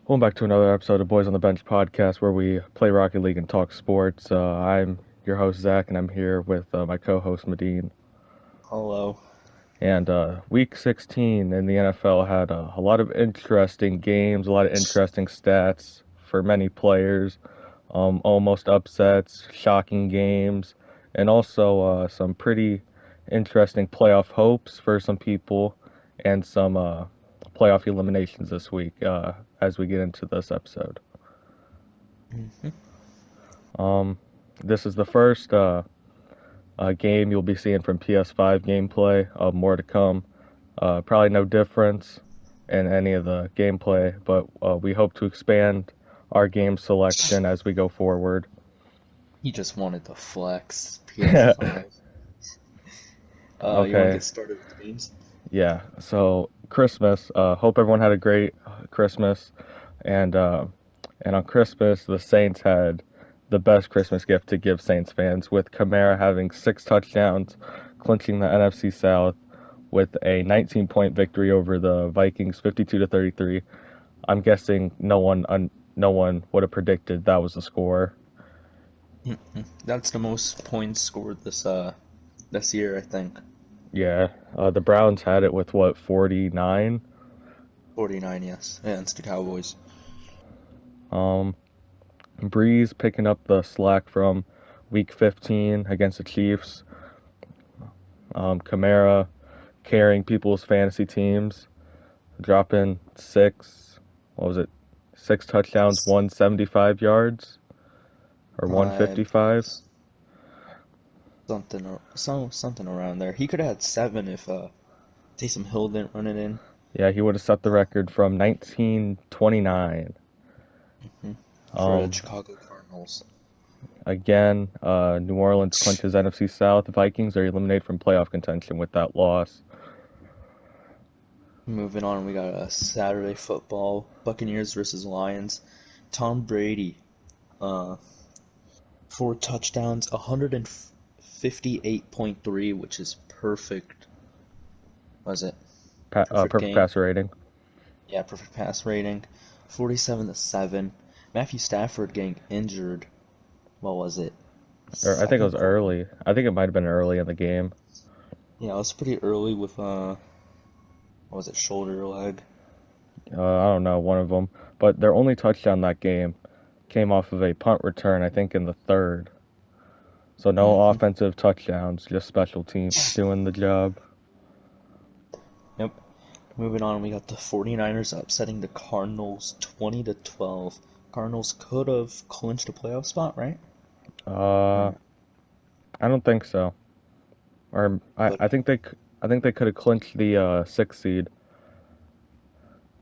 Welcome back to another episode of Boys on the Bench podcast where we play Rocket League and talk sports. I'm your host, Zach, and I'm here with my co host, Medine. Hello. And week 16 in the NFL had a lot of interesting games, a lot of interesting stats for many players, almost upsets, shocking games, and also some pretty interesting playoff hopes for some people and some playoff eliminations this week as we get into this episode. hmm Um, this is the first game you'll be seeing from PS5 gameplay. More to come. Probably no difference in any of the gameplay, but we hope to expand our game selection as we go forward. He just wanted to flex PS5. You want to Okay, get started with the games? yeah. So Christmas. Hope everyone had a great Christmas, and uh, and on Christmas the Saints had the best Christmas gift to give Saints fans, with Kamara having 6 touchdowns, clinching the NFC South with a 19-point victory over the Vikings, 52 to 33. I'm guessing no one would have predicted that was the score. That's the most points scored this year, I think. Yeah, the Browns had it with what 49. 49, yes, against the Cowboys. Um, Breeze picking up the slack from Week 15 against the Chiefs. Kamara carrying people's fantasy teams, dropping six. What was it? 6 touchdowns, 175 yards or I 155. something around there. He could have had seven if Taysom Hill didn't run it in. Yeah, he would have set the record from 1929. hmm for the Um, Chicago Cardinals. Again, New Orleans clinches NFC South. Vikings are eliminated from playoff contention with that loss. Moving on, we got a Saturday football: Buccaneers versus Lions. Tom Brady, uh, 4 touchdowns, 158.3, which is perfect. Was it perfect Perfect game? passer rating. Yeah, perfect pass rating. 47-7. Matthew Stafford getting injured. What was it? Or I think it Second was quarter? early. I think it might have been early in the game. Yeah, it was pretty early with what was it? Shoulder, leg. I don't know, one of them. But their only touchdown that game came off of a punt return, I think in the third. So no hmm offensive touchdowns, just special teams doing the job. Yep. Moving on, we got the 49ers upsetting the Cardinals 20-12. Cardinals could have clinched a playoff spot, right? Or Uh, no? I don't think so. Or But I think they could have clinched the sixth seed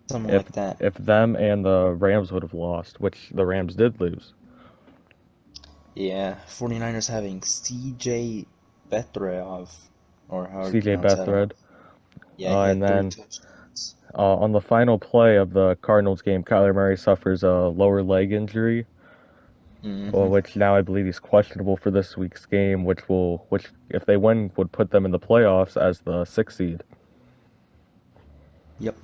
something if like that. if them and the Rams would have lost, which the Rams did lose. Yeah, 49ers having CJ Beathard, or however you CJ pronounce that. Beathard. Yeah, he And had three then touchdowns. on the final play of the Cardinals game, Kyler Murray suffers a lower leg injury, hmm which now I believe he's questionable for this week's game, which if they win would put them in the playoffs as the sixth seed. Yep.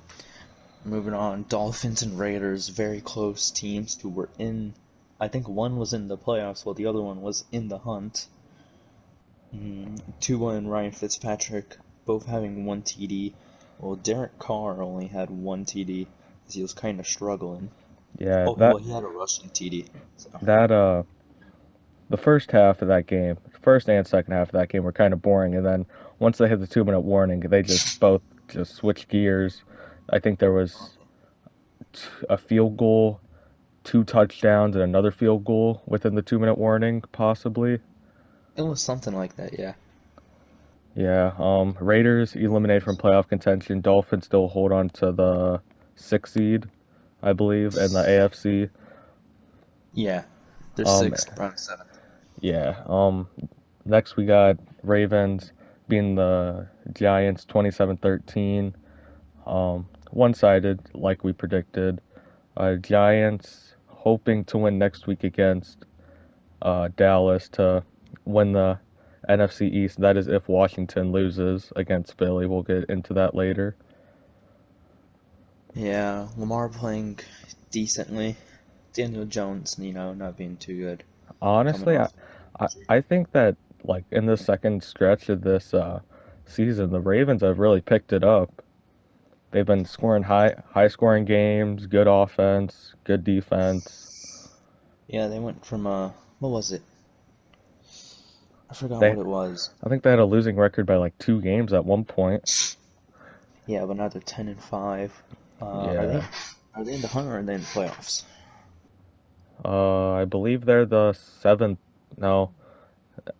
Moving on, Dolphins and Raiders, very close teams who were in. I think one was in the playoffs while the other one was in the hunt. Tua and Ryan Fitzpatrick both having one TD. Well, Derek Carr only had one TD because he was kind of struggling. Yeah, Oh, well, he had a rushing TD. So, that the first half of that game, first and second half of that game were kind of boring, and then once they hit the 2 minute warning, they just both just switched gears. I think there was a field goal, 2 touchdowns, and another field goal within the 2 minute warning, possibly. it was something like that, yeah. Yeah, Raiders eliminated from playoff contention. Dolphins still hold on to the sixth seed, I believe, in the AFC. Yeah, they're Um, sixth, Brown seventh. yeah. Next we got Ravens being the Giants 27-13. One-sided, like we predicted. Giants hoping to win next week against Dallas to win the NFC East. That is if Washington loses against Philly. We'll get into that later. Yeah, Lamar playing decently. Daniel Jones, not being too good, coming Honestly, off. I think that like in the second stretch of this season, the Ravens have really picked it up. They've been scoring high scoring games, good offense, good defense. Yeah, they went from what was it? I forgot They what it was. I think they had a losing record by like 2 games at one point. Yeah, but now they're 10-5. Are they Yeah. in the hunt or are they in the playoffs? I believe they're the seventh. No,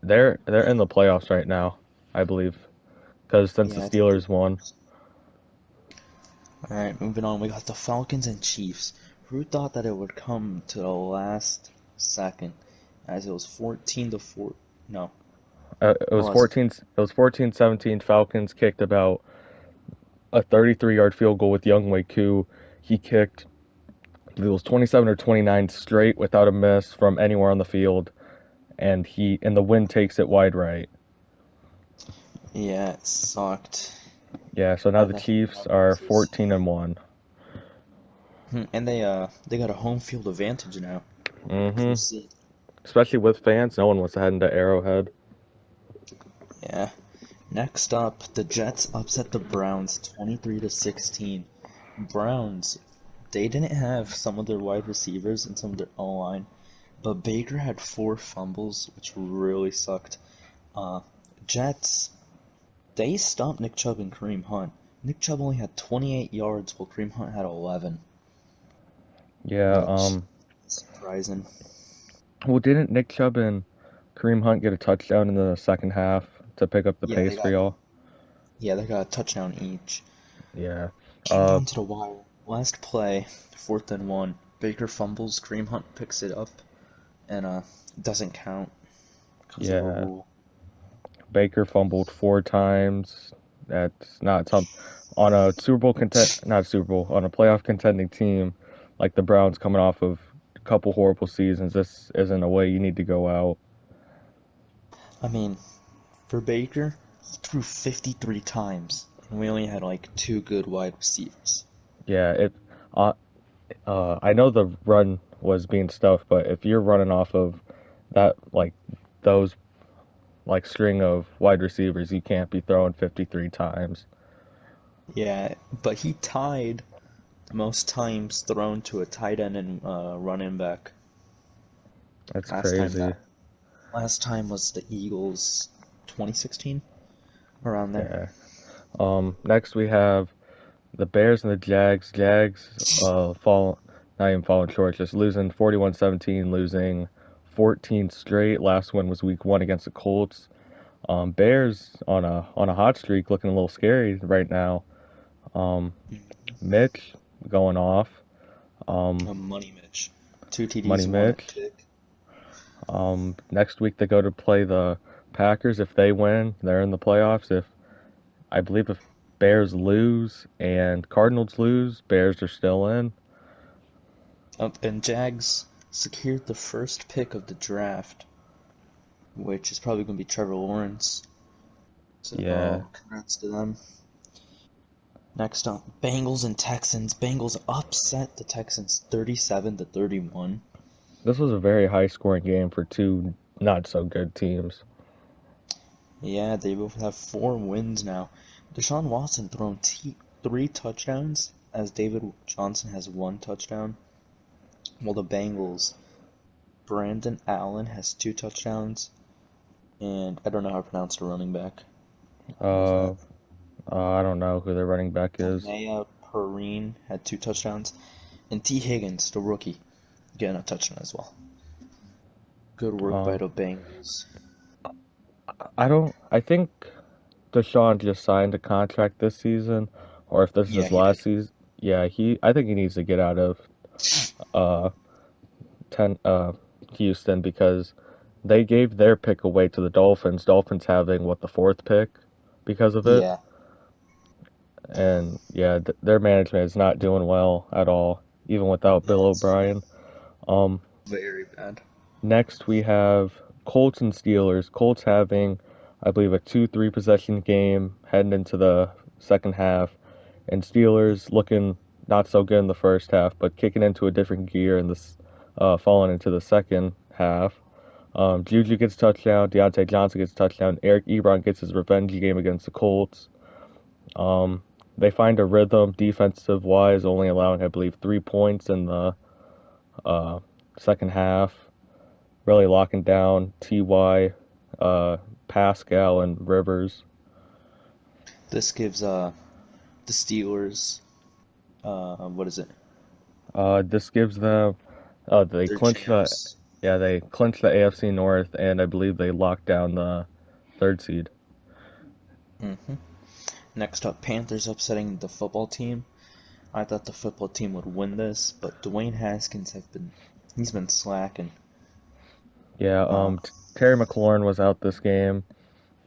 they're in the playoffs right now, I believe, because since the Yeah, I think they're. Steelers won. All right, moving on. We got the Falcons and Chiefs. Who thought that it would come to the last second, as it was 14 to 4? No, It what was was it? 14. It was 14-17. Falcons kicked about a 33-yard field goal with Younghoe Koo. He kicked, I believe it was 27 or 29 straight without a miss from anywhere on the field, and the wind takes it wide right. Yeah, it sucked. Yeah. So now I the definitely Chiefs love are this. 14-1. And they got a home field advantage now. Mm-hmm. We'll see. Especially with fans, no one wants to head into Arrowhead. Yeah. Next up, the Jets upset the Browns 23 to 16. Browns, they didn't have some of their wide receivers and some of their O-line, but Baker had 4 fumbles, which really sucked. Uh, Jets, they stopped Nick Chubb and Kareem Hunt. Nick Chubb only had 28 yards while Kareem Hunt had 11, Yeah. which is surprising. Well, didn't Nick Chubb and Kareem Hunt get a touchdown in the second half to pick up the Yeah, pace for y'all? they got a touchdown each. Yeah. Came Uh, down to the wire. Last play, 4th and 1. Baker fumbles, Kareem Hunt picks it up, and doesn't count because of a yeah. rule. Baker fumbled 4 times. That's not some on a Super Bowl not Super Bowl, on a playoff contending team like the Browns coming off of a couple horrible seasons. This isn't a way you need to go out. I mean, for Baker, he threw 53 times, and we only had like 2 good wide receivers. Yeah, uh, I know the run was being stuffed, but if you're running off of that those string of wide receivers, you can't be throwing 53 times. Yeah, but he tied the most times thrown to a tight end and running back. That's Last time crazy. that last time was the Eagles, 2016, around there. Yeah. Next we have the Bears and the Jags. Jags fall not even falling short, just losing 41-17, losing 14 straight. Last one was week 1 against the Colts. Bears on a hot streak, looking a little scary right now. Um, Mitch going off. Um, Money Mitch, 2 TDs, Money one a Mitch. pick. Next week they go to play the Packers. If they win, they're in the playoffs. If Bears lose and Cardinals lose, Bears are still in. And Jags secured the first pick of the draft, which is probably going to be Trevor Lawrence. Yeah, So, congrats to them. Next up, Bengals and Texans. Bengals upset the Texans 37 to 31. this was a very high scoring game for two not so good teams. Yeah, they both have 4 wins now. Deshaun Watson thrown 3 touchdowns, as David Johnson has 1 touchdown. While the Bengals, Brandon Allen has 2 touchdowns, and I don't know how to pronounce the running back. Who's Uh, that? I don't know who their running back is. Samaje Perine had 2 touchdowns, and T. Higgins, the rookie, getting a touchdown as well. Good work by Um, the Bengals. I don't. I think Deshaun just signed a contract this season, or if this is Yeah, his he last did. season. Yeah, I think he needs to get out of uh ten Houston because they gave their pick away to the Dolphins. Dolphins having what, the fourth pick because of it. Yeah, And yeah, their management is not doing well at all, even without Bill no, it's O'Brien. Um, very bad. Next we have Colts and Steelers. Colts having, I believe, a 2-3 possession game heading into the second half, and Steelers looking not so good in the first half, but kicking into a different gear in this, falling into the second half. Juju gets a touchdown, Deontay Johnson gets a touchdown, Eric Ebron gets his revenge game against the Colts. Um, they find a rhythm defensive wise, only allowing, I believe, 3 points in the uh, second half, really locking down Ty, uh, Pascal, and Rivers. This gives the Steelers what is it? This gives them they Their clinch the chance. yeah they clinch the AFC North, and I believe they lock down the third seed. hmm Next up, Panthers upsetting the football team. I thought the football team would win this, but Dwayne Haskins he's been slacking. Yeah, Uh, Terry McLaurin was out this game,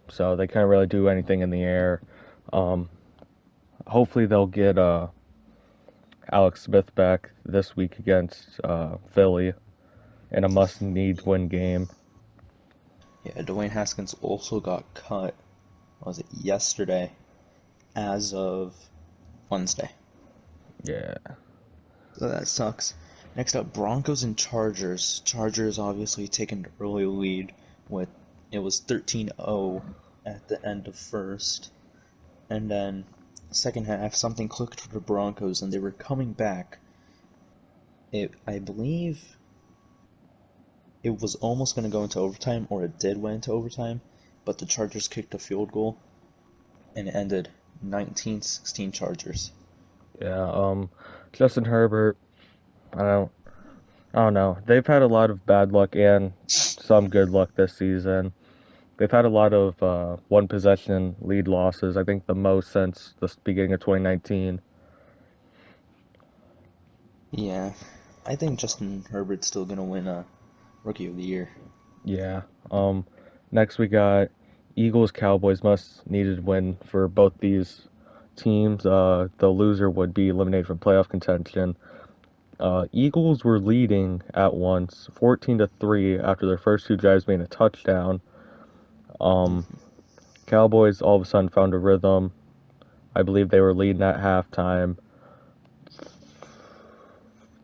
so they can't really do anything in the air. Um, Hopefully they'll get Alex Smith back this week against Philly in a must-need win game. yeah, Dwayne Haskins also got cut. Was it yesterday? As of Wednesday. Yeah, So that sucks. Next up, Broncos and Chargers. Chargers obviously taking an early lead with it was 13-0 at the end of first. And then second half something clicked for the Broncos and they were coming back. I believe it was almost going to go into overtime or it did went into overtime, but the Chargers kicked a field goal and it ended 19-16 Chargers. yeah. Justin Herbert. I don't. I don't know. They've had a lot of bad luck and some good luck this season. They've had a lot of one possession lead losses. I think the most since the beginning of 2019. Yeah, I think Justin Herbert's still going to win a Rookie of the Year. Yeah. Um, Next we got Eagles Cowboys must needed win for both these teams. The loser would be eliminated from playoff contention. Eagles were leading at once, 14-3 after their first two drives being a touchdown. Um, Mhm. Cowboys all of a sudden found a rhythm. I believe they were leading at halftime,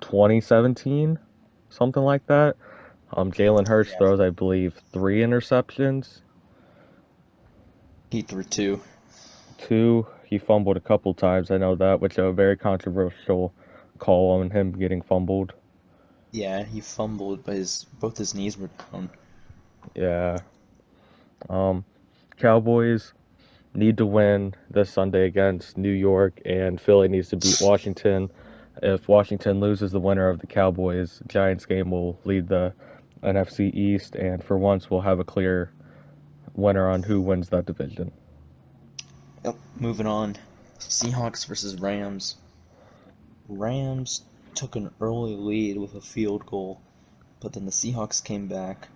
2017, something like that. Jalen Hurts Yeah, throws, I believe, three interceptions. he threw two. Two, he fumbled a couple times. I know that, which is a very controversial call on him getting fumbled. Yeah, he fumbled, but his both his knees were down. Yeah. Um, Cowboys need to win this Sunday against New York, and Philly needs to beat Washington. If Washington loses, the winner of the Cowboys Giants game will lead the NFC East, and for once, we'll have a clear winner on who wins that division. Yep. Moving on, Seahawks versus Rams. Rams took an early lead with a field goal, but then the Seahawks came back.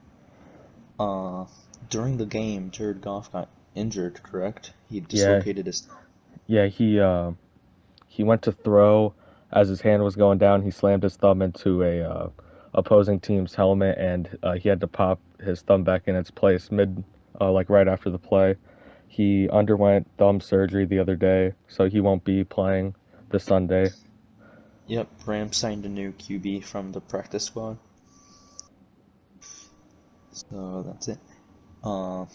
Uh, During the game, Jared Goff got injured, correct? He Yeah, dislocated his thumb. yeah, he went to throw as his hand was going down. He slammed his thumb into a opposing team's helmet, and he had to pop his thumb back in its place like right after the play. He underwent thumb surgery the other day, so he won't be playing this Sunday. Yep, Rams signed a new QB from the practice squad. So that's it. Uh,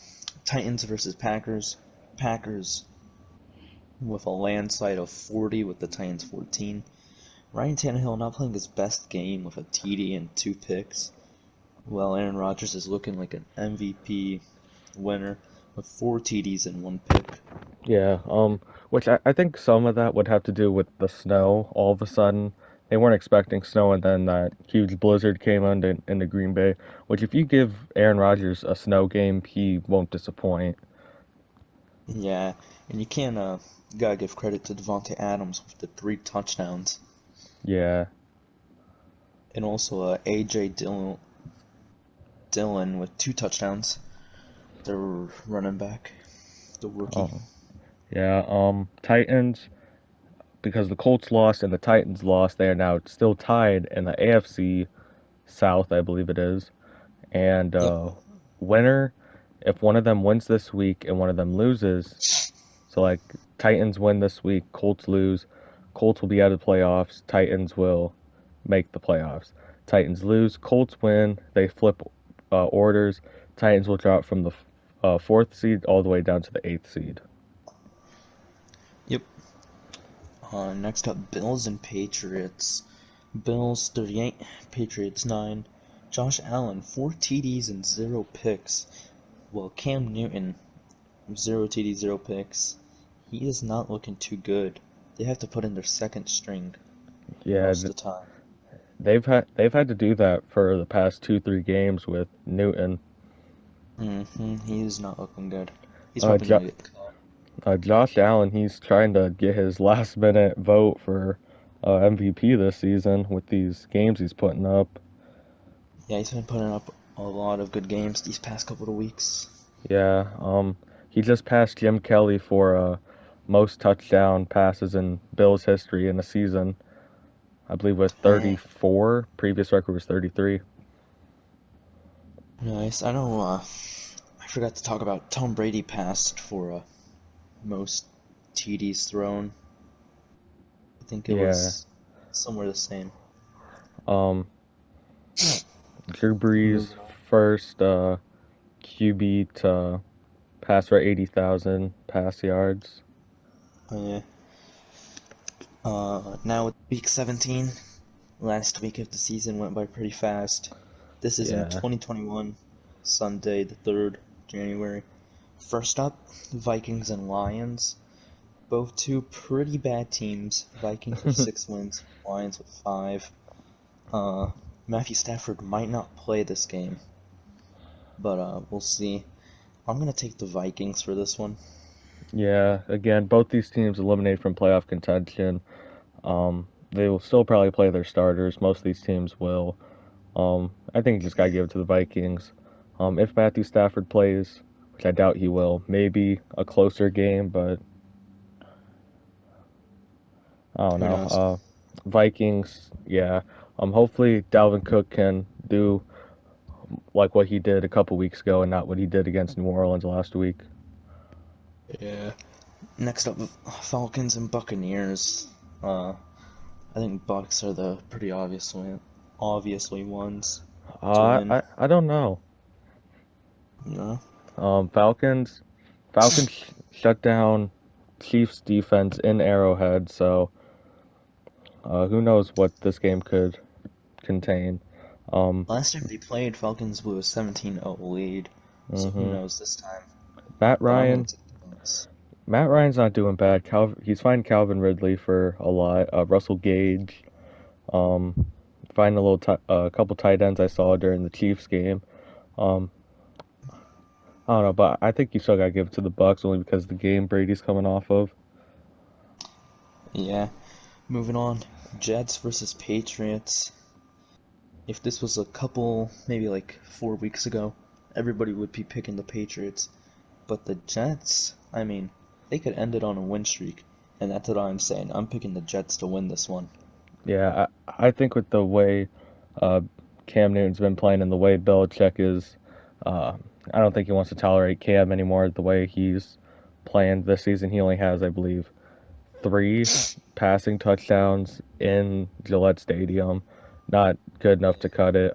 Titans versus Packers. Packers with a landslide of 40 with the Titans 14. Ryan Tannehill not playing his best game with a TD and two picks, while Aaron Rodgers is looking like an MVP winner with four TDs and one pick. Yeah, which I think some of that would have to do with the snow. All of a sudden, they weren't expecting snow, and then that huge blizzard came into Green Bay. Which, if you give Aaron Rodgers a snow game, he won't disappoint. Yeah, and you gotta give credit to Devontae Adams with the three touchdowns, Yeah. and also Dillon with two touchdowns. Their running back, the rookie. Oh, yeah. Titans, because the Colts lost and the Titans lost, they are now still tied in the AFC South, I believe it is. And Yep. winner, if one of them wins this week and one of them loses, so like Titans win this week, Colts lose. Colts will be out of the playoffs. Titans will make the playoffs. Titans lose. Colts win. They flip orders. Titans will drop from the fourth seed all the way down to the eighth seed. Yep. Next up, Bills and Patriots. Bills 38, Patriots 9. Josh Allen 4 TDs and 0 picks. Well, Cam Newton 0 TDs, 0 picks. He is not looking too good. They have to put in their second string Yeah, most of the time. they've had to do that for the past 2-3 games with Newton. He is not looking good. He's Uh, probably jo- gonna get cut. Josh Allen, he's trying to get his last minute vote for MVP this season with these games he's putting up. Yeah, he's been putting up a lot of good games these past couple of weeks. Yeah, he just passed Jim Kelly for most touchdown passes in Bills history in a season. I believe with Eh, 34. Previous record was 33. nice. I know. I forgot to talk about Tom Brady passed for most TDs thrown. I think it Yeah. was somewhere the same. Um, Drew Brees Moving on. first QB to pass for 80,000 pass yards. Oh, yeah. Now with week 17, last week of the season went by pretty fast. This is in Yeah. 2021, Sunday, the 3rd January. First up, Vikings and Lions. Both two pretty bad teams. Vikings with 6 wins, Lions with 5. Matthew Stafford might not play this game, but we'll see. I'm gonna take the Vikings for this one. Yeah. Again, both these teams eliminated from playoff contention. They will still probably play their starters. Most of these teams will. I think you just gotta give it to the Vikings. If Matthew Stafford plays, which I doubt he will, maybe a closer game, but I don't Who know. knows? Vikings, yeah. Hopefully Dalvin Cook can do like what he did a couple weeks ago and not what he did against New Orleans last week. Yeah. Next up, Falcons and Buccaneers. Uh, I think Bucks are the pretty obviously ones to win. I don't know. You know? Falcons, shut down Chiefs defense in Arrowhead, so who knows what this game could contain. Um, Last time they played, Falcons blew a 17-0 lead, so who hmm knows this time? Matt But I'm gonna Ryan, take the Bucks. Matt Ryan's not doing bad. He's finding Calvin Ridley for a lot. Russell Gage, um, find a couple tight ends I saw during the Chiefs game. Um, I don't know, but I think you still gotta give it to the Bucks only because of the game Brady's coming off of. Yeah. Moving on, Jets versus Patriots. If this was a couple, maybe like 4 weeks ago, everybody would be picking the Patriots. But the Jets, I mean, they could end it on a win streak, and that's what I'm saying. I'm picking the Jets to win this one. Yeah, I think with the way uh, Cam Newton's been playing and the way Belichick is, uh, I don't think he wants to tolerate Cam anymore. The way he's playing this season, he only has, I believe, 3 passing touchdowns in Gillette Stadium. Not good enough to cut it.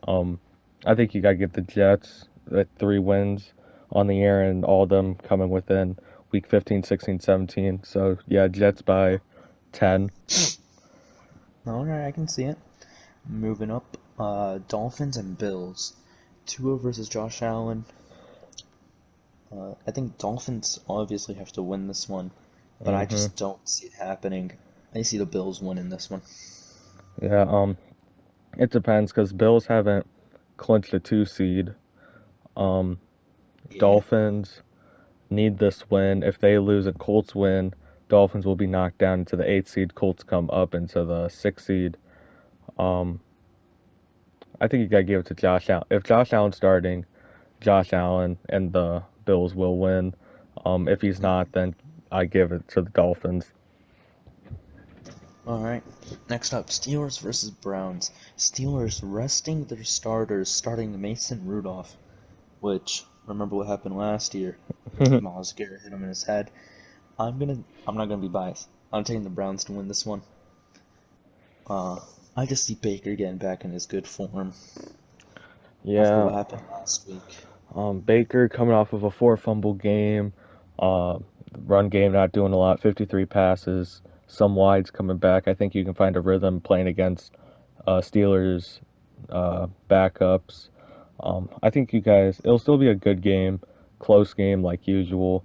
I think you got to give the Jets the 3 wins on the year and all of them coming within week 15, 16, 17. So, yeah, Jets by 10. Alright, I can see it. Moving up, Dolphins and Bills. Tua versus Josh Allen. I think Dolphins obviously have to win this one, but I hmm just don't see it happening. I see the Bills winning this one. Yeah, it depends because Bills haven't clinched a 2 seed. Um, Yeah. Dolphins need this win. If they lose and Colts win, Dolphins will be knocked down into the 8 seed. Colts come up into the 6 seed. Um, I think you gotta give it to Josh Allen. If Josh Allen's starting, Josh Allen and the Bills will win. If he's not, then I give it to the Dolphins. Alright. Next up, Steelers versus Browns. Steelers resting their starters, starting Mason Rudolph, which, remember what happened last year? Myles Garrett hit him in his head. I'm not gonna be biased. I'm taking the Browns to win this one. Uh, I just see Baker getting back in his good form after Yeah, what happened last week. Baker coming off of a four fumble game, uh, run game not doing a lot, 53 passes, some wides coming back. I think you can find a rhythm playing against Steelers backups. I think you guys, it'll still be a good game, close game like usual.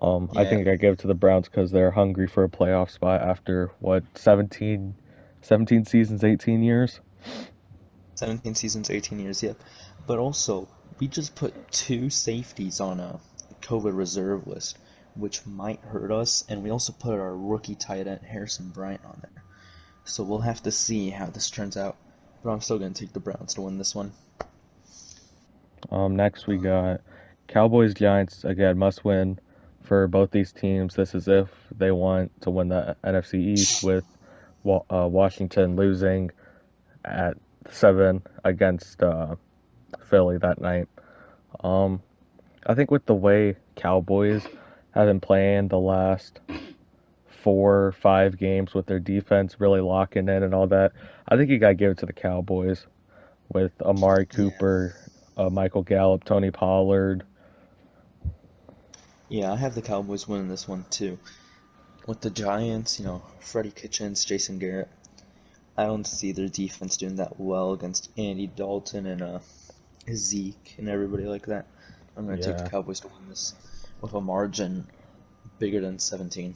I Yeah, think I give it to the Browns because they're hungry for a playoff spot after what 17 seasons, 18 years. 17 seasons, 18 years, yep. But also, we just put two safeties on a COVID reserve list, which might hurt us, and we also put our rookie tight end Harrison Bryant on there. So we'll have to see how this turns out. But I'm still going to take the Browns to win this one. Next we got Cowboys Giants again must win for both these teams. This is if they want to win the NFC East with Washington losing at 7 against Philly that night. Um, I think with the way Cowboys have been playing the last 4 or 5 games with their defense really locking in and all that, I think you gotta give it to the Cowboys with Amari Yeah. Cooper, Michael Gallup, Tony Pollard. Yeah, I have the Cowboys winning this one too. With the Giants, Freddie Kitchens, Jason Garrett, I don't see their defense doing that well against Andy Dalton and Zeke and everybody like that. I'm going to take the Yeah. Cowboys to win this with a margin bigger than 17.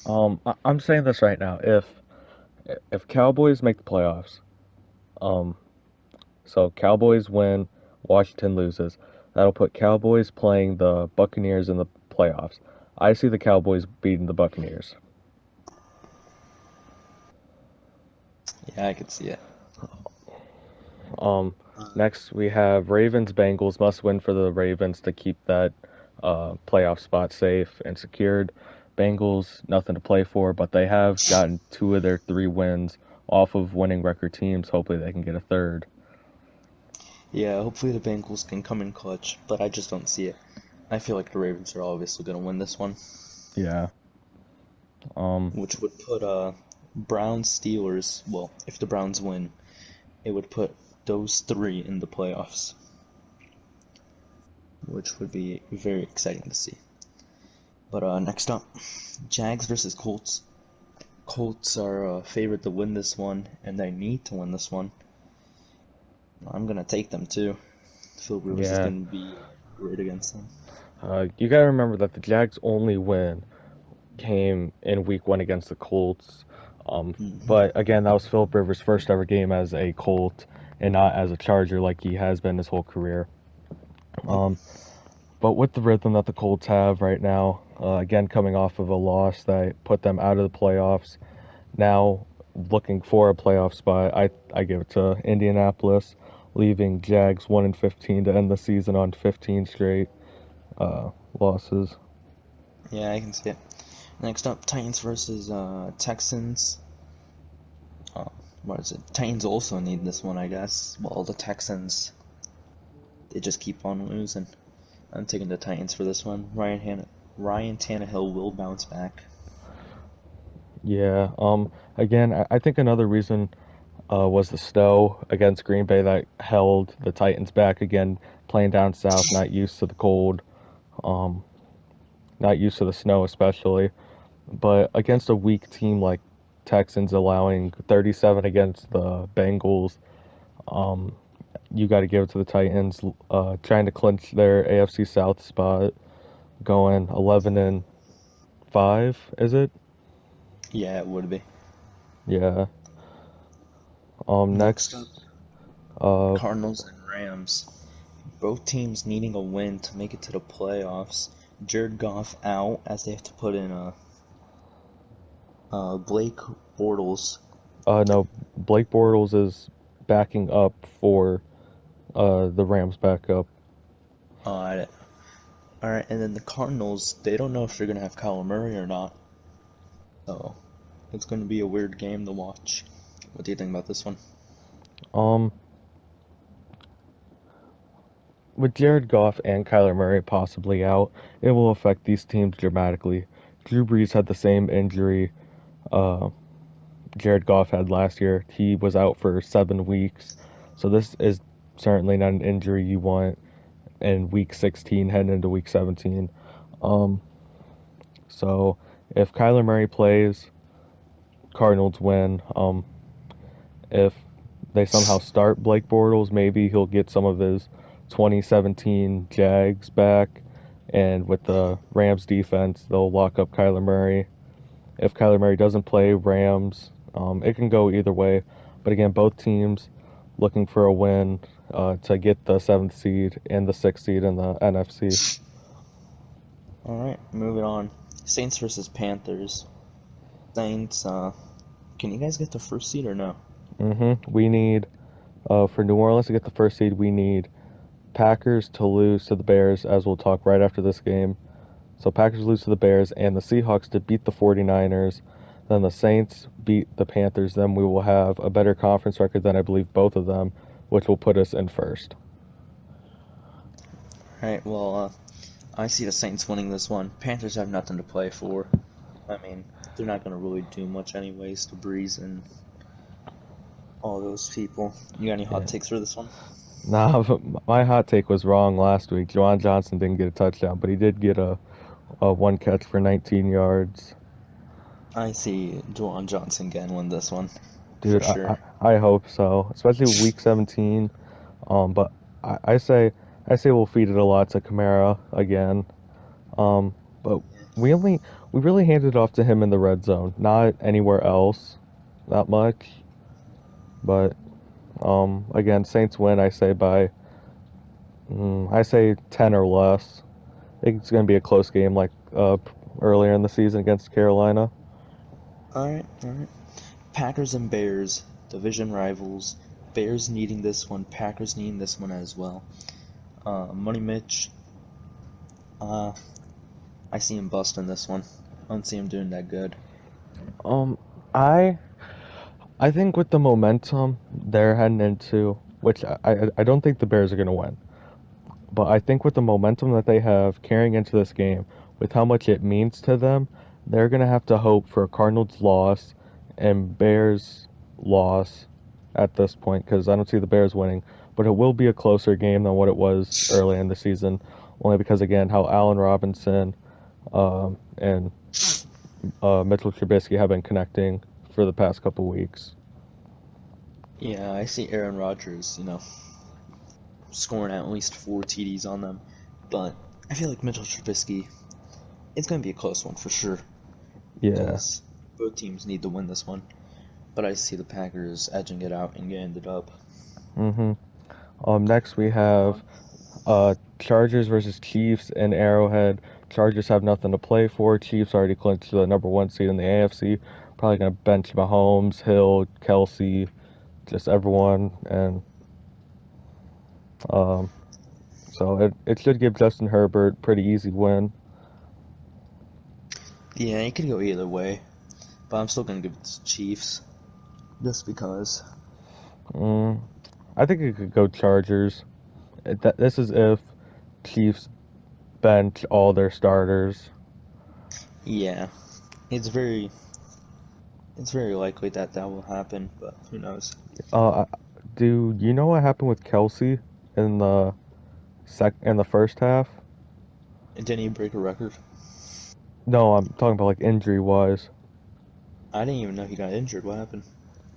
I'm saying this right now. If Cowboys make the playoffs, um, so Cowboys win, Washington loses, that'll put Cowboys playing the Buccaneers in the playoffs. I see the Cowboys beating the Buccaneers. Yeah, I could see it. Um, Uh, Next we have Ravens Bengals must win for the Ravens to keep that playoff spot safe and secured. Bengals nothing to play for, but they have gotten 2 of their 3 wins off of winning record teams. Hopefully they can get a third. yeah, hopefully the Bengals can come in clutch, but I just don't see it. I feel like the Ravens are obviously going to win this one, Yeah. Um, which would put Browns Steelers, well, if the Browns win, it would put those three in the playoffs, which would be very exciting to see. But next up, Jags versus Colts. Colts are favored to win this one, and they need to win this one. I'm gonna take them too. Philip Rivers is yeah. gonna be great against them. You gotta remember that the Jags' only win came in Week 1 against the Colts. But Hmm. again, that was Philip Rivers' first ever game as a Colt and not as a Charger like he has been his whole career. Yep. Um, but with the rhythm that the Colts have right now, again coming off of a loss that put them out of the playoffs, now looking for a playoff spot, I give it to Indianapolis, leaving Jags 1-15 to end the season on 15 straight losses. Yeah, I can see it. Next up, Titans versus Texans. Uh, what is it? Titans also need this one, I guess. Well, the Texans, they just keep on losing. I'm taking the Titans for this one. Ryan Tannehill will bounce back. Yeah. Again, I think another reason was the snow against Green Bay that held the Titans back again, playing down south, not used to the cold, um, not used to the snow especially. But Yep. against a weak team like Texans allowing 37 against the Bengals, um, you got to give it to the Titans, trying to clinch their AFC South spot, going 11-5, is it? Yeah, it would be. Yeah. Next up, Next, uh, Cardinals and Rams. Both teams needing a win to make it to the playoffs. Jared Goff out as they have to put in Blake Bortles. no, Blake Bortles is backing up for the Rams backup. All right, and then the Cardinals. They don't know if they're gonna have Kyler Murray or not. So it's gonna be a weird game to watch. What do you think about this one? Um, with Jared Goff and Kyler Murray possibly out, it will affect these teams dramatically. Drew Brees had the same injury uh, Jared Goff had last year. He was out for 7 weeks, so this is certainly not an injury you want in week 16 heading into week 17. Um, so if Kyler Murray plays, Cardinals win. If they somehow start Blake Bortles, maybe he'll get some of his 2017 Jags back, and with the Rams defense, they'll lock up Kyler Murray. If Kyler Murray doesn't play, Rams, it can go either way. But again, both teams looking for a win to get the seventh seed and the sixth seed in the NFC. All right, moving on. Saints versus Panthers. Saints, can you guys get the first seed or no? We need for New Orleans to get the first seed, we need Packers to lose to the Bears, as we'll talk right after this game. So Packers lose to the Bears and the Seahawks to beat the 49ers. Then the Saints beat the Panthers. Then we will have a better conference record than I believe both of them, which will put us in first. All right, well, I see the Saints winning this one. Panthers have nothing to play for. I mean, they're not going to really do much anyways to Breeze and all those people. You got any hot Yeah. takes for this one? Nah, but my hot take was wrong last week. Juwan Johnson didn't get a touchdown, but he did get a one catch for 19 yards. I see Juwan Johnson again win this one, for Dude, sure. I hope so, especially week 17. But I, I say I say we'll feed it a lot to Kamara again. But we only we really handed it off to him in the red zone, not anywhere else that much. But again, Saints win. I say 10 or less. I think it's going to be a close game, like earlier in the season against Carolina. All right. Packers and Bears, division rivals. Bears needing this one, Packers needing this one as well. Money Mitch, uh, I see him busting this one. I don't see him doing that good. Um, I I think with the momentum they're heading into, which I don't think the Bears are going to win. But I think with the momentum that they have carrying into this game, with how much it means to them, they're going to have to hope for a Cardinals loss and Bears loss at this point because I don't see the Bears winning. But it will be a closer game than what it was early in the season, only because, again, how Allen Robinson and Mitchell Trubisky have been connecting for the past couple weeks. Yeah, I see Aaron Rodgers, scoring at least 4 TDs on them. But I feel like Mitchell Trubisky, it's going to be a close one for sure Yeah. because both teams need to win this one. But I see the Packers edging it out and getting the dub. hmm Next we Moving have on. Chargers versus Chiefs in Arrowhead. Chargers have nothing to play for. Chiefs already clinched the number one seed in the AFC. Probably gonna bench Mahomes, Hill, Kelsey, just everyone, and um, so it should give Justin Herbert pretty easy win. Yeah, it could go either way, but I'm still going to give it to the Chiefs just because. Mm, I think it could go Chargers. This is if Chiefs bench all their starters. Yeah, it's very it's very likely that that will happen, but who knows? Uh, do you know what happened with Kelsey in the first half? Didn't he break a record? No, I'm talking about like injury wise. I didn't even know he got injured. What happened?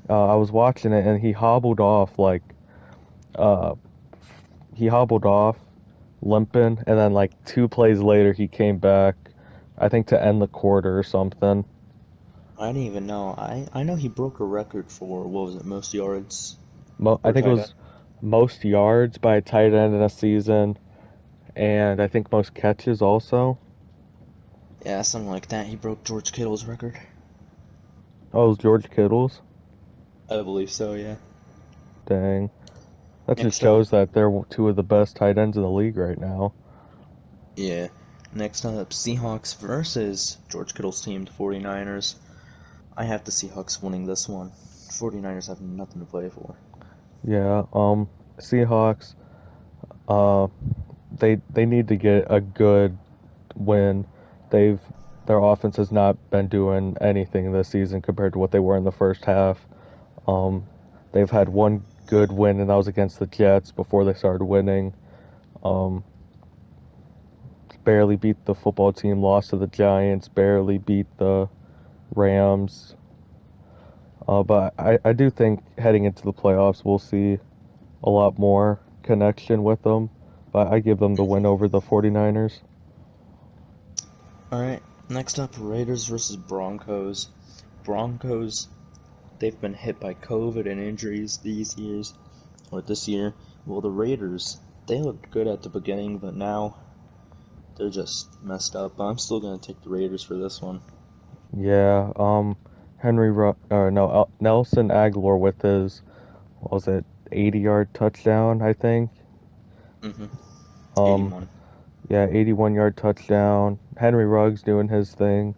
I was watching it and uh he hobbled off limping and then like 2 plays later he came back I think to end the quarter or something. I didn't even know. I know he broke a record for what was it, most yards I for a think it tight end. was most yards by a tight end in a season and I think most catches also. Yeah, something like that. He broke George Kittle's record. Oh, it was George Kittle's. I believe so. Yeah. Dang. That just Next up, shows that they're two of the best tight ends in the league right now. yeah. Next up, Seahawks versus George Kittle's team, the 49ers. I have the Seahawks winning this one. 49ers have nothing to play for. Yeah, Seahawks, uh they need to get a good win. They've their offense has not been doing anything this season compared to what they were in the first half. Um, they've had one good win, and that was against the Jets before they started winning. Um, barely beat the football team, lost to the Giants, barely beat the Rams. But I do think heading into the playoffs, we'll see a lot more connection with them. But I give them the win over the 49ers. All right, next up, Raiders versus Broncos. Broncos, they've been hit by COVID and injuries this year. Well, the Raiders, they looked good at the beginning, but now they're just messed up. But I'm still gonna take the Raiders for this one. Yeah, Nelson Aguilar with his, what was it, 80-yard touchdown, I think. Mm-hmm. Um, 81. yeah, 81-yard touchdown. Henry Ruggs doing his thing.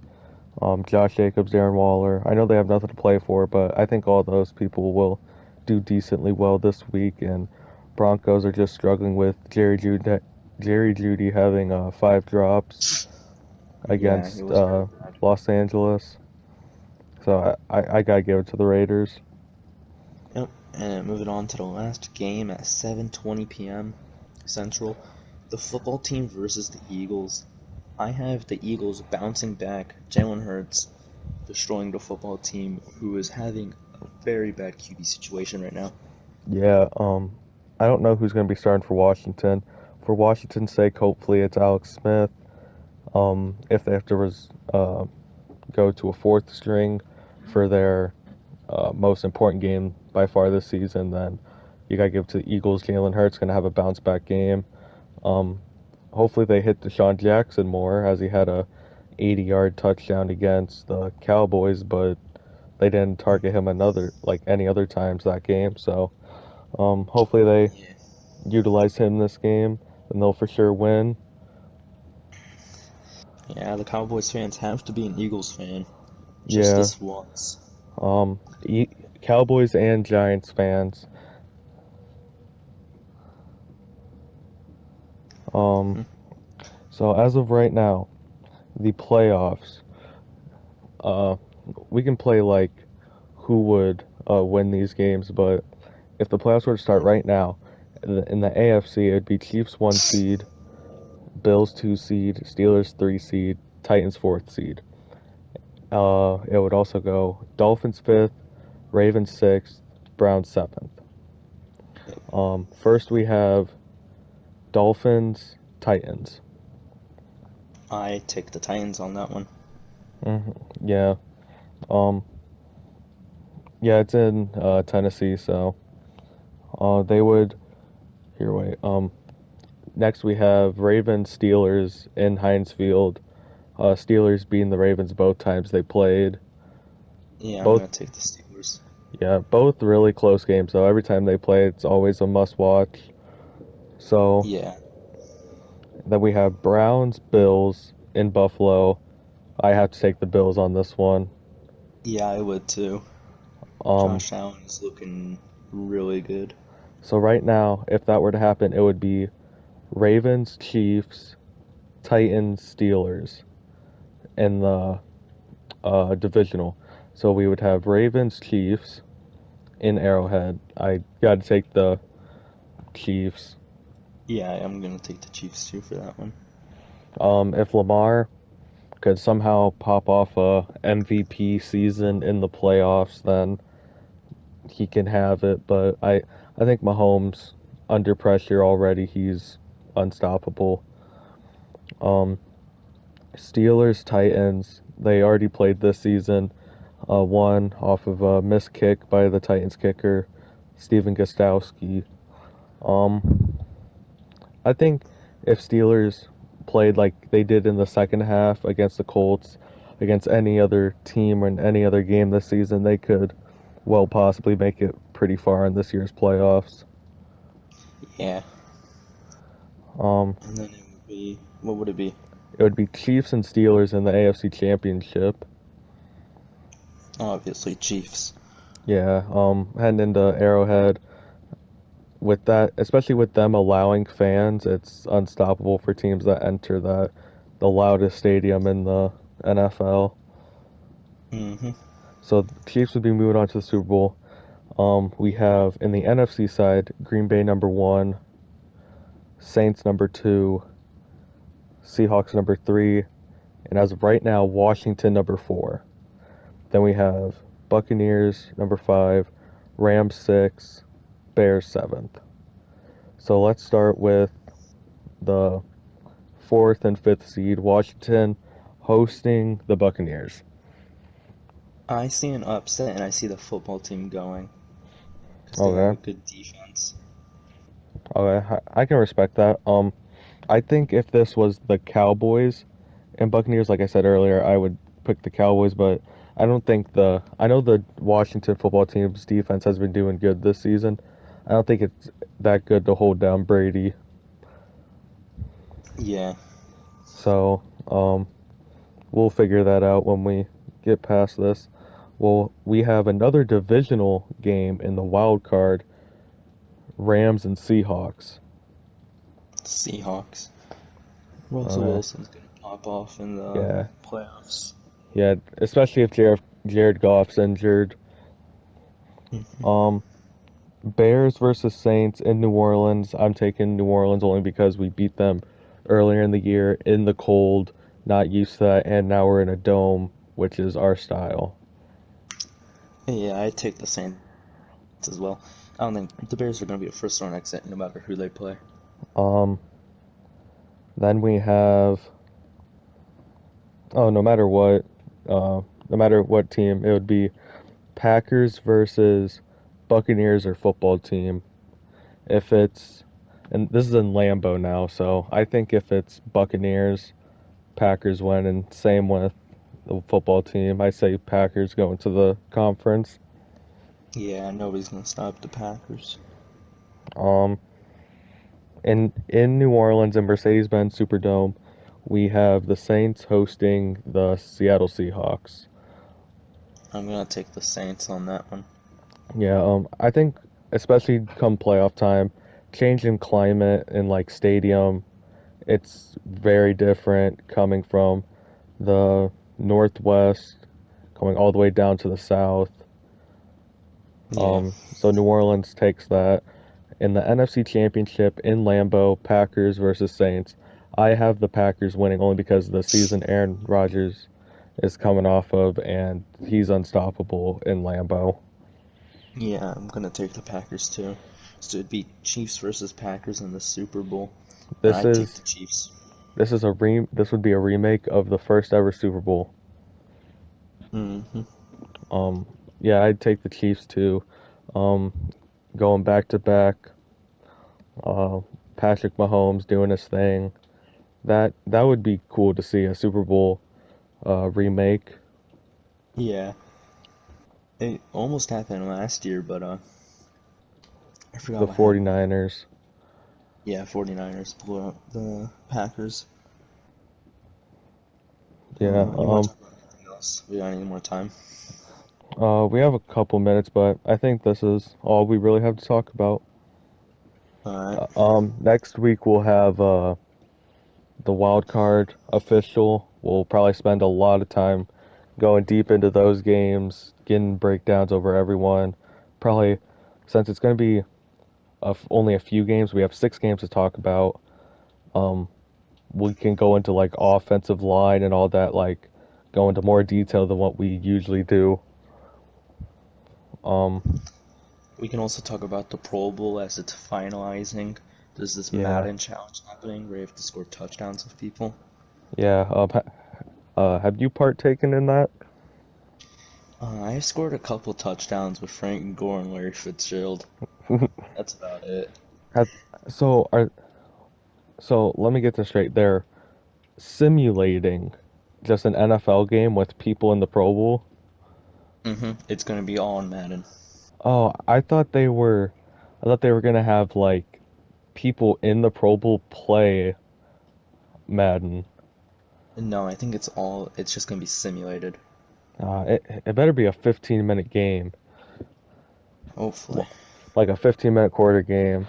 Josh Jacobs, Darren Waller. I know they have nothing to play for, but I think all those people will do decently well this week. And Broncos are just struggling with Jerry Judy having 5 drops Yeah, it against was really bad. Los Angeles. So I gotta give it to the Raiders. Yep. And moving on to the last game at 7:20 p.m. Central, the football team versus the Eagles. I have the Eagles bouncing back. Jalen Hurts destroying the football team, who is having a very bad QB situation right now. Yeah, I don't know who's gonna be starting for Washington. For Washington's sake, hopefully it's Alex Smith. If they have to go to a fourth string for their most important game by far this season, then you gotta give it to the Eagles. Jalen Hurts gonna have a bounce back game. Um, hopefully they hit Deshaun Jackson more, as he had a 80-yard touchdown against the Cowboys, but they didn't target him another like any other times that game. So hopefully they Yeah. utilize him this game, and they'll for sure win. Yeah, the Cowboys fans have to be an Eagles fan just Yeah, this once. um, e- Cowboys and Giants fans. Um, Hmm. so as of right now, the playoffs. Uh, we can play like who would win these games, but if the playoffs were to start right now, in the AFC, it'd be Chiefs 1 seed, Bills 2 seed, Steelers 3 seed, Titans 4th seed. It would also go Dolphins 5th, Ravens 6th, Browns 7th. Yep. First we have Dolphins Titans. I take the Titans on that one. Yeah. Um. Yeah, it's in Tennessee, so they would. Here, wait. Next we have Ravens Steelers in Heinz Field. Steelers beating the Ravens both times they played. Yeah, I'm Both, gonna take the Steelers. yeah, both really close games. So every time they play, it's always a must watch. So Yeah, then we have Browns Bills in Buffalo. I have to take the Bills on this one. yeah, I would too. Um, Josh Allen is looking really good. so right now, if that were to happen, it would be Ravens Chiefs, Titans Steelers in the divisional. So we would have Ravens Chiefs in Arrowhead. I got to take the Chiefs. Yeah, I'm gonna take the Chiefs too for that one. If Lamar could somehow pop off a MVP season in the playoffs, then he can have it. But I think Mahomes, under pressure already, he's unstoppable. Um, Steelers Titans, they already played this season. One off of a missed kick by the Titans kicker, Steven Gostowski. Um, I think if Steelers played like they did in the second half against the Colts, against any other team or in any other game this season, they could well possibly make it pretty far in this year's playoffs. Yeah, Um, and then it would be what would it be? it would be Chiefs and Steelers in the AFC Championship. Obviously Chiefs. Yeah, heading into Arrowhead with that, especially with them allowing fans, it's unstoppable for teams that enter the loudest stadium in the NFL. Mm-hmm. So the Chiefs would be moving on to the Super Bowl. We have in the NFC side Green Bay number one, Saints number two, Seahawks number three, and as of right now, Washington number four. Then we have Buccaneers number five, Rams six, Bears seventh. So let's start with the fourth and fifth seed, Washington hosting the Buccaneers. I see an upset, and I see the football team going because they have a Okay, good defense. okay, I can respect that. I think if this was the Cowboys and Buccaneers, like I said earlier, I would pick the Cowboys, but I don't think the. I know the Washington football team's defense has been doing good this season. I don't think it's that good to hold down Brady. Yeah, So, we'll figure that out when we get past this. Well, we have another divisional game in the wild card, Rams and Seahawks. Seahawks. Russell Uh, Wilson's gonna pop off in the yeah, playoffs. yeah, especially if Jared Goff's injured. Mhm. Um, Bears versus Saints in New Orleans. I'm taking New Orleans only because we beat them earlier in the year in the cold, not used to that, and now we're in a dome, which is our style. Yeah, I'd take the Saints as well. I don't think the Bears are gonna be a first round exit no matter who they play. Um, then we have no matter what, no matter what team, it would be Packers versus Buccaneers or football team. If it's and this is in Lambeau now, so I think if it's Buccaneers, Packers win, and same with the football team. I say Packers go into the conference. Yeah, nobody's gonna stop the Packers. Um, in New Orleans and Mercedes-Benz Superdome, we have the Saints hosting the Seattle Seahawks. I'm gonna take the Saints on that one. Yeah, I think especially come playoff time, change in climate and like stadium, it's very different coming from the northwest, coming all the way down to the south. Yeah, So New Orleans takes that. In the NFC Championship in Lambeau, Packers versus Saints. I have the Packers winning only because of the season Aaron Rodgers is coming off of, and he's unstoppable in Lambeau. yeah, I'm gonna take the Packers too. So it'd be Chiefs versus Packers in the Super Bowl, and This I'd take the is Chiefs. this would be a remake of the first ever Super Bowl. Hmm. Um, yeah, I'd take the Chiefs too. Um, going back to back, uh, Patrick Mahomes doing his thing. That would be cool to see a Super Bowl remake. Yeah, it almost happened last year, but I The forgot what happened. 49ers. Yeah, 49ers blew out the Packers. Yeah. You want to talk about anything else? We got any more time? We have a couple minutes, but I think this is all we really have to talk about. Alright. Next week we'll have the wild card official. We'll probably spend a lot of time going deep into those games, getting breakdowns over everyone. Probably since it's going to be only a few games, we have 6 games to talk about. Um, we can go into like offensive line and all that, like go into more detail than what we usually do. Um, We can also talk about the Pro Bowl as it's finalizing. There's this yeah, Madden challenge happening where you have to score touchdowns with people. yeah. Have you partaken in that? I scored a couple touchdowns with Frank Gore and Larry Fitzgerald. That's about it. Have, so are so let me get this straight. They're simulating just an NFL game with people in the Pro Bowl. It's gonna be all on Madden. Oh, I thought they were gonna have like people in the Pro Bowl play Madden. No, I think it's just gonna be simulated. It better be a 15-minute game, Hopefully. like a 15-minute quarter game.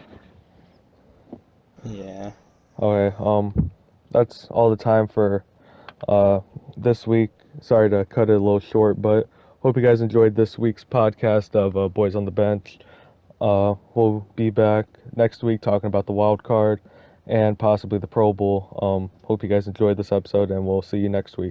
Yeah. Okay, that's all the time for uh this week. Sorry to cut it a little short, but hope you guys enjoyed this week's podcast of Boys on the Bench. We'll be back next week talking about the wild card and possibly the Pro Bowl. Hope you guys enjoyed this episode, and we'll see you next week.